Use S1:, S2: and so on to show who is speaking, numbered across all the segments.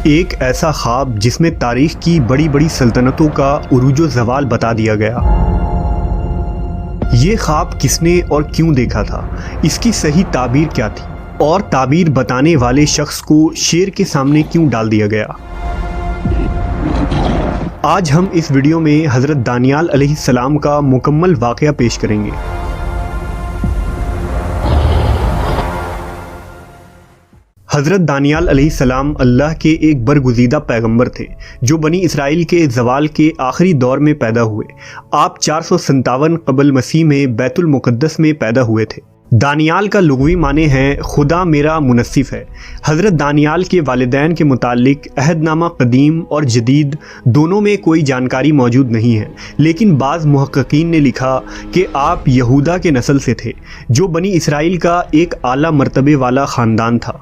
S1: एक ऐसा ख्वाब जिसमें तारीख की बड़ी बड़ी सल्तनतों का उरूज व ज़वाल बता दिया गया। ये ख्वाब किसने और क्यों देखा था, इसकी सही ताबीर क्या थी और ताबीर बताने वाले शख्स को शेर के सामने क्यों डाल दिया गया। आज हम इस वीडियो में हज़रत दानियाल अलैहिस्सलाम का मुकम्मल वाक़या पेश करेंगे। हज़रत दानियाल अलैहिस्सलाम अल्लाह के एक बरगुज़ीदा पैगंबर थे जो बनी इसराइल के ज़वाल के आखिरी दौर में पैदा हुए। आप 457 क़ब्ल मसीह में बैतुल मुक़द्दस में पैदा हुए थे। दानियाल का लुग़वी माने हैं खुदा मेरा मुनस्सिफ़ है। हज़रत दानियाल के वालिदैन के मुतालिक अहदनामा क़दीम और जदीद दोनों में कोई जानकारी मौजूद नहीं है, लेकिन बाज़ मुहक्किकीन ने लिखा कि आप यहूदा के नस्ल से थे जो बनी इसराइल का एक आला मर्तबे वाला ख़ानदान था।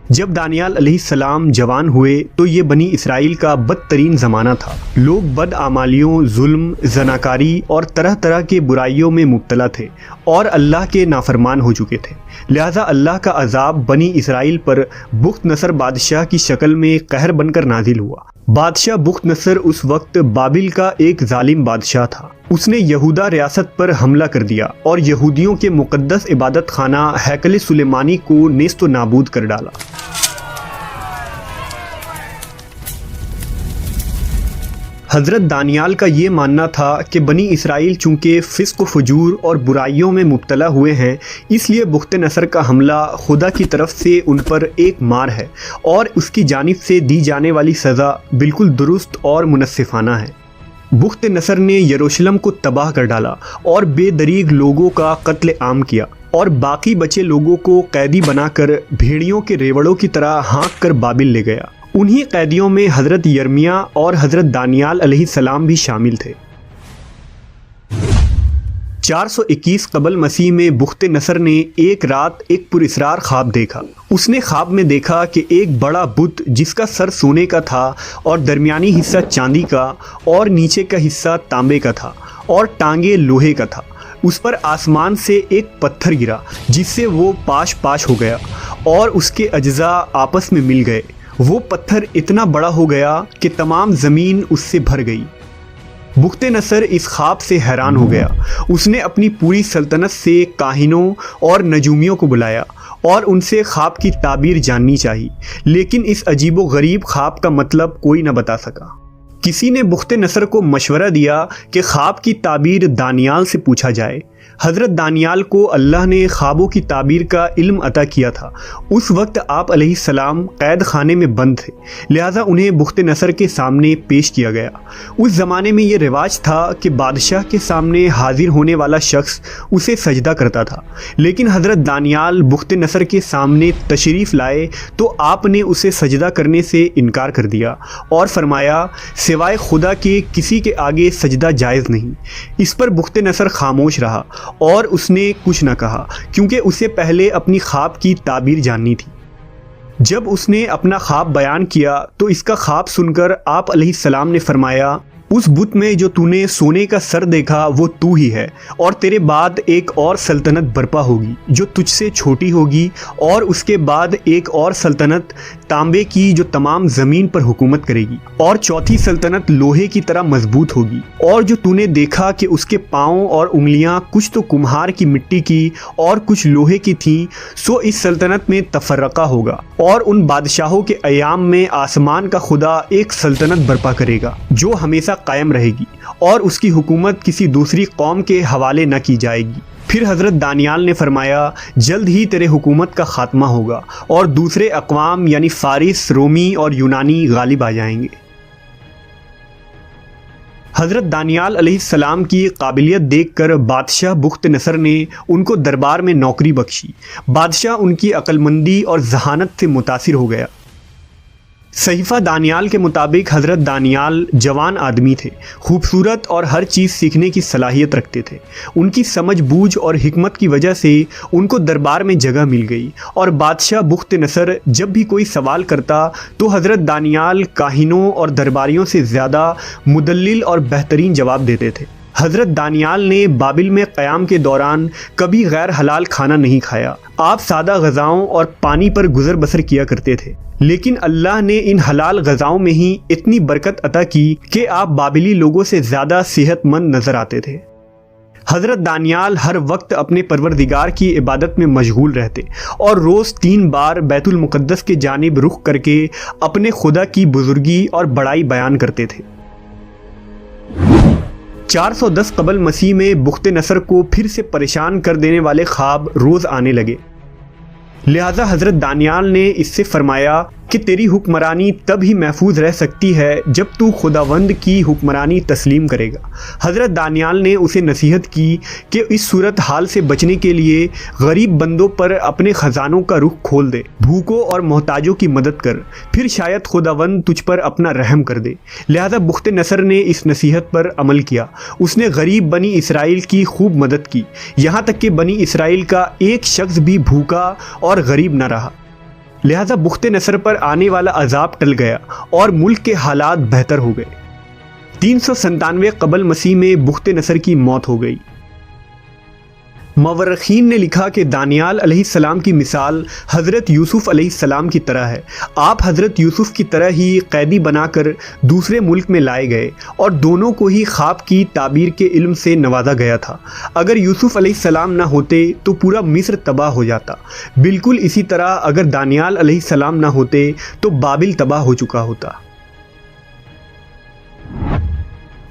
S1: जब दानियाल अलैहिस्सलाम जवान हुए तो ये बनी इसराइल का बदतरीन ज़माना था। लोग बदआमालियों, जुल्म, ज़नाकारी और तरह तरह के बुराइयों में मुब्तला थे और अल्लाह के नाफरमान हो चुके थे। लिहाजा अल्लाह का अज़ाब बनी इसराइल पर बुख्त नसर बादशाह की शक्ल में कहर बनकर नाजिल हुआ। बादशाह बुख्त नसर उस वक्त बाबिल का एक जालिम बादशाह था। उसने यहूदा रियासत पर हमला कर दिया और यहूदियों के मुक़द्दस इबादत खाना हैकल सुलेमानी को नेस्तो नाबूद कर डाला। हज़रत दानियाल का ये मानना था कि बनी इसराइल चूँकि फ़िस्क़ व फ़ुजूर और बुराइयों में मुब्तला हुए हैं, इसलिए बुख्त नसर का हमला खुदा की तरफ से उन पर एक मार है और उसकी जानिब से दी जाने वाली सज़ा बिल्कुल दुरुस्त और मुनस्सिफ़ाना है। बुख्त नसर ने यरूशलेम को तबाह कर डाला और बेदरीग लोगों का कत्ल आम किया और बाकी बचे लोगों को कैदी बनाकर भेड़ियों के रेवड़ों की तरह हाँक कर बाबिल ले गया। उन्हीं कैदियों में हज़रत यर्मिया और हज़रत दानियाल अलैहिस्सलाम भी शामिल थे। 421 क़ब्ल मसीह में बुख्त नसर ने एक रात एक पुरस्रार ख्वाब देखा। उसने ख्वाब में देखा कि एक बड़ा बुत जिसका सर सोने का था और दरमियानी हिस्सा चांदी का और नीचे का हिस्सा तांबे का था और टांगे लोहे का था। उस पर आसमान से एक पत्थर गिरा जिससे वो पाश पाश हो गया और उसके अज्जा आपस में मिल गए। वो पत्थर इतना बड़ा हो गया कि तमाम ज़मीन उससे भर गई। बुख्त नसर इस ख्वाब से हैरान हो गया। उसने अपनी पूरी सल्तनत से काहिनों और नजूमियों को बुलाया और उनसे ख्वाब की ताबीर जाननी चाहिए, लेकिन इस अजीबो गरीब ख्वाब का मतलब कोई न बता सका। किसी ने बुख्त नसर को मशवरा दिया कि ख्वाब की ताबीर दानियाल से पूछा जाए। हज़रत दानियाल को अल्लाह ने ख्वाबों की ताबीर का इल्म अता किया था। उस वक्त आप अलैहिस्सलाम कैद खाने में बंद थे, लिहाजा उन्हें बुख्त नसर के सामने पेश किया गया। उस ज़माने में ये रिवाज था कि बादशाह के सामने हाजिर होने वाला शख्स उसे सजदा करता था, लेकिन हज़रत दानियाल बुख्त नसर के सामने तशरीफ़ लाए तो आपने उसे सजदा करने से इनकार कर दिया और फरमाया, सिवाय खुदा के किसी के आगे सजदा जायज़ नहीं। इस पर बुख्त नसर खामोश रहा और उसने कुछ न कहा, क्योंकि उसे पहले अपनी ख्वाब की ताबीर जाननी थी। जब उसने अपना ख्वाब बयान किया तो इसका ख्वाब सुनकर आप अलैहिस्सलाम ने फरमाया, उस बुत में जो तूने सोने का सर देखा वो तू ही है और तेरे बाद एक और सल्तनत बर्पा होगी जो तुझसे छोटी होगी और उसके बाद एक और सल्तनत तांबे की जो तमाम ज़मीन पर हुकूमत करेगी और चौथी सल्तनत लोहे की तरह मजबूत होगी। और जो तूने देखा कि उसके पाँव और उंगलियां कुछ तो कुम्हार की मिट्टी की और कुछ लोहे की थीं, सो इस सल्तनत में तफर्रका होगा और उन बादशाहों के अयाम में आसमान का खुदा एक सल्तनत बर्पा करेगा जो हमेशा कायम रहेगी और उसकी हुकूमत किसी दूसरी कौम के हवाले न की जाएगी। फिर हज़रत दानियाल ने फरमाया, जल्द ही तेरे हुकूमत का ख़ात्मा होगा और दूसरे अक़वाम यानी फ़ारिस, रोमी और यूनानी गालिब आ जाएंगे। हज़रत दानियाल अलैहिस्सलाम की काबिलियत देखकर बादशाह बुख्त नसर ने उनको दरबार में नौकरी बख्शी। बादशाह उनकी अक्लमंदी और जहानत से मुतासिर हो गया। सहीफ़ा दानियाल के मुताबिक हज़रत दानियाल जवान आदमी थे, खूबसूरत और हर चीज़ सीखने की सलाहियत रखते थे। उनकी समझ बूझ और हिकमत की वजह से उनको दरबार में जगह मिल गई और बादशाह बुख्त नसर जब भी कोई सवाल करता तो हज़रत दानियाल काहिनों और दरबारियों से ज़्यादा मुदल्लिल और बेहतरीन जवाब देते थे। हज़रत दानियाल ने बाबिल में क़याम के दौरान कभी गैर हलाल खाना नहीं खाया। आप सादा ग़िज़ाओं और पानी पर गुज़र बसर किया करते थे, लेकिन अल्लाह ने इन हलाल ग़िज़ाओं में ही इतनी बरकत अता की कि आप बाबिली लोगों से ज़्यादा सेहतमंद नज़र आते थे। हज़रत दानियाल हर वक्त अपने परवरदिगार की इबादत में मशगूल रहते और रोज़ 3 बार बैतुल मुक़द्दस के जानिब रुख करके अपने खुदा की बुजुर्गी और बड़ाई बयान करते थे। 410 कबल मसीह में बुख्त नसर को फिर से परेशान कर देने वाले ख्वाब रोज़ आने लगे। लिहाजा हज़रत दानियाल ने इससे फरमाया कि तेरी हुक्मरानी तब ही महफूज रह सकती है जब तू खुदावंद की हुक्मरानी तस्लीम करेगा। हज़रत दानियाल ने उसे नसीहत की कि इस सूरत हाल से बचने के लिए गरीब बंदों पर अपने ख़जानों का रुख खोल दे, भूखों और मोहताजों की मदद कर, फिर शायद खुदावंद तुझ पर अपना रहम कर दे। लिहाजा बुख्त नसर ने इस नसीहत पर अमल किया। उसने गरीब बनी इसराइल की खूब मदद की, यहाँ तक कि बनी इसराइल का एक शख्स भी भूखा और गरीब न रहा। लिहाजा बुख्त नसर पर आने वाला अजाब टल गया और मुल्क के हालात बेहतर हो गए। 397 कबल मसीह में बुख्त नसर की मौत हो गई। मवर्रखीन ने लिखा कि दानियाल अलैहिस्सलाम की मिसाल हज़रत यूसुफ अलैहिस्सलाम की तरह है। आप हज़रत यूसुफ की तरह ही कैदी बनाकर दूसरे मुल्क में लाए गए और दोनों को ही ख्वाब की ताबीर के इल्म से नवाजा गया था। अगर यूसुफ अलैहिस्सलाम ना होते तो पूरा मिस्र तबाह हो जाता। बिल्कुल इसी तरह अगर दानियाल अलैहिस्सलाम ना होते तो बाबिल तबाह हो चुका होता।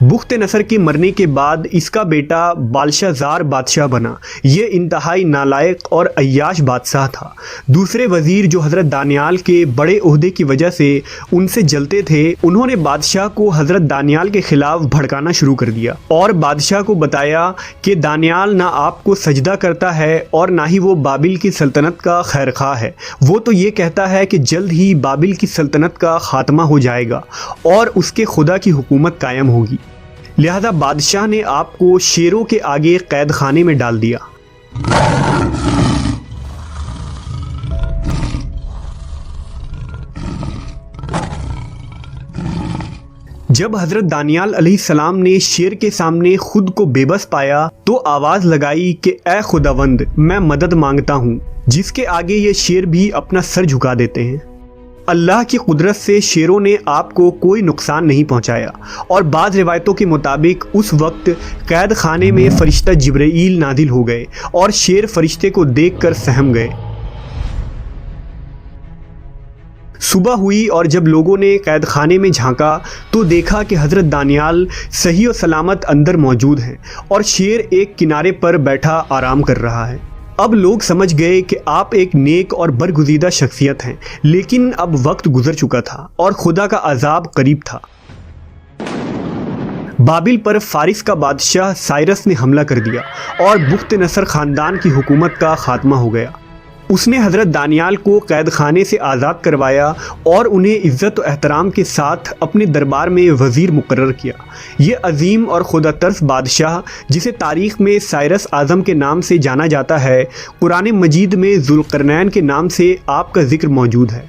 S1: बुख्त नसर के मरने के बाद इसका बेटा बालशाज़ार बादशाह बना। ये इंतहाई नालायक और अय्याश बादशाह था। दूसरे वज़ीर जो हज़रत दानियाल के बड़े ओहदे की वजह से उनसे जलते थे, उन्होंने बादशाह को हज़रत दानियाल के ख़िलाफ़ भड़काना शुरू कर दिया और बादशाह को बताया कि दानियाल ना आपको सजदा करता है और ना ही वो बाबिल की सल्तनत का खैरख्वाह है। वो तो ये कहता है कि जल्द ही बाबिल की सल्तनत का ख़ात्मा हो जाएगा और उसके खुदा की हुकूमत कायम होगी। लिहाजा बादशाह ने आपको शेरों के आगे कैद खाने में डाल दिया। जब हज़रत दानियाल अलैहिस्सलाम ने शेर के सामने खुद को बेबस पाया तो आवाज़ लगाई कि ए खुदावंद, मैं मदद मांगता हूँ, जिसके आगे ये शेर भी अपना सर झुका देते हैं। अल्लाह की कुदरत से शेरों ने आपको कोई नुकसान नहीं पहुंचाया और बाज़ रिवायतों के मुताबिक उस वक्त कैद खाने में फ़रिश्ता जिब्राईल नादिल हो गए और शेर फरिश्ते को देखकर सहम गए। सुबह हुई और जब लोगों ने कैद खाने में झांका तो देखा कि हज़रत दानियाल सही और सलामत अंदर मौजूद हैं और शेर एक किनारे पर बैठा आराम कर रहा है। अब लोग समझ गए कि आप एक नेक और बरगुज़ीदा शख्सियत हैं, लेकिन अब वक्त गुजर चुका था और खुदा का अजाब करीब था। बाबिल पर फारिस का बादशाह साइरस ने हमला कर दिया और बुख्त नसर ख़ानदान की हुकूमत का ख़ात्मा हो गया। उसने हज़रत दानियाल को कैद खाने से आज़ाद करवाया और उन्हें इज़्ज़त और एहतराम के साथ अपने दरबार में वज़ीर मुकर्रर किया। ये अजीम और खुदा तरस बादशाह, जिसे तारीख़ में साइरस आज़म के नाम से जाना जाता है, कुरान मजीद में ज़ुल्क़रनैन के नाम से आपका ज़िक्र मौजूद है।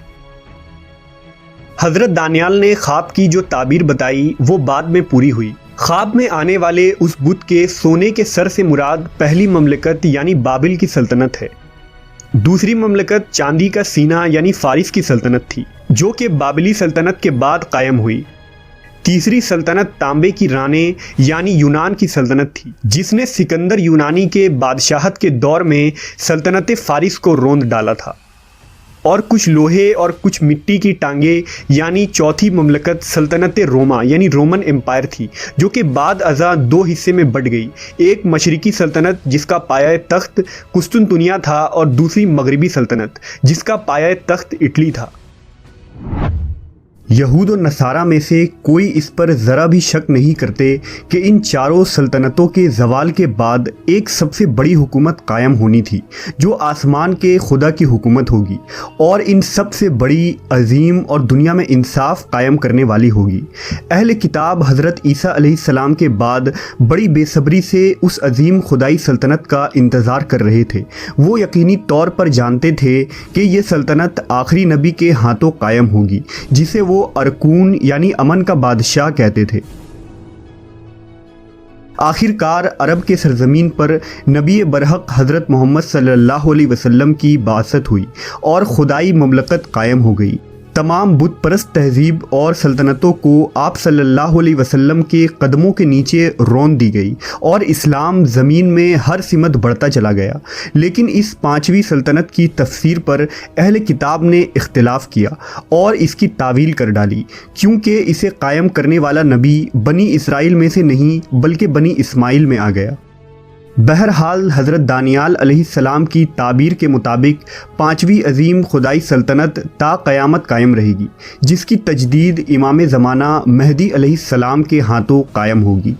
S1: हज़रत दानियाल ने ख्वाब की जो ताबीर बताई वो बाद में पूरी हुई। ख्वाब में आने वाले उस बुत के सोने के सर से मुराद पहली ममलकत यानी बाबिल की सल्तनत है। दूसरी ममलकत चांदी का सीना यानी फारिस की सल्तनत थी, जो कि बाबिली सल्तनत के बाद कायम हुई। तीसरी सल्तनत तांबे की राने यानी यूनान की सल्तनत थी, जिसने सिकंदर यूनानी के बादशाहत के दौर में सल्तनत फारिस को रोंद डाला था। और कुछ लोहे और कुछ मिट्टी की टांगे यानी चौथी ममलकत सल्तनत रोमा यानी रोमन एम्पायर थी, जो कि बाद अज़ा 2 हिस्से में बट गई। एक मशरिकी सल्तनत जिसका पाया तख्त कुस्तुनतुनिया था और दूसरी मगरिबी सल्तनत जिसका पाया तख्त इटली था। यहूद और नसारा में से कोई इस पर ज़रा भी शक नहीं करते कि इन चारों सल्तनतों के ज़वाल के बाद एक सबसे बड़ी हुकूमत कायम होनी थी, जो आसमान के खुदा की हुकूमत होगी और इन सबसे बड़ी, अजीम और दुनिया में इंसाफ कायम करने वाली होगी। अहले किताब हज़रत ईसा अलैहिस्सलाम के बाद बड़ी बेसब्री से उस अजीम खुदाई सल्तनत का इंतज़ार कर रहे थे। वो यकीनी तौर पर जानते थे कि ये सल्तनत आखिरी नबी के हाथों कायम होगी, जिसे वो अरकून यानी अमन का बादशाह कहते थे। आखिरकार अरब के सरजमीन पर नबी बरहक हज़रत मोहम्मद सल्लल्लाहु अलैहि वसल्लम की बासत हुई और खुदाई ममलकत कायम हो गई। तमाम बुत परस्त तहजीब और सल्तनतों को आप सल्लल्लाहु अलैहि वसल्लम के कदमों के नीचे रौंद दी गई और इस्लाम ज़मीन में हर सिमत बढ़ता चला गया। लेकिन इस पाँचवीं सल्तनत की तफसीर पर अहले किताब ने इख्तिलाफ़ किया और इसकी तावील कर डाली, क्योंकि इसे कायम करने वाला नबी बनी इसराइल में से नहीं बल्कि बनी इस्माइल में आ गया। बहरहाल हज़रत दानियाल अलैहिस्सलाम की ताबीर के मुताबिक पाँचवीं अजीम खुदाई सल्तनत ता क़यामत कायम रहेगी, जिसकी तजदीद इमाम ज़माना महदी अलैहिस्सलाम के हाथों कायम होगी।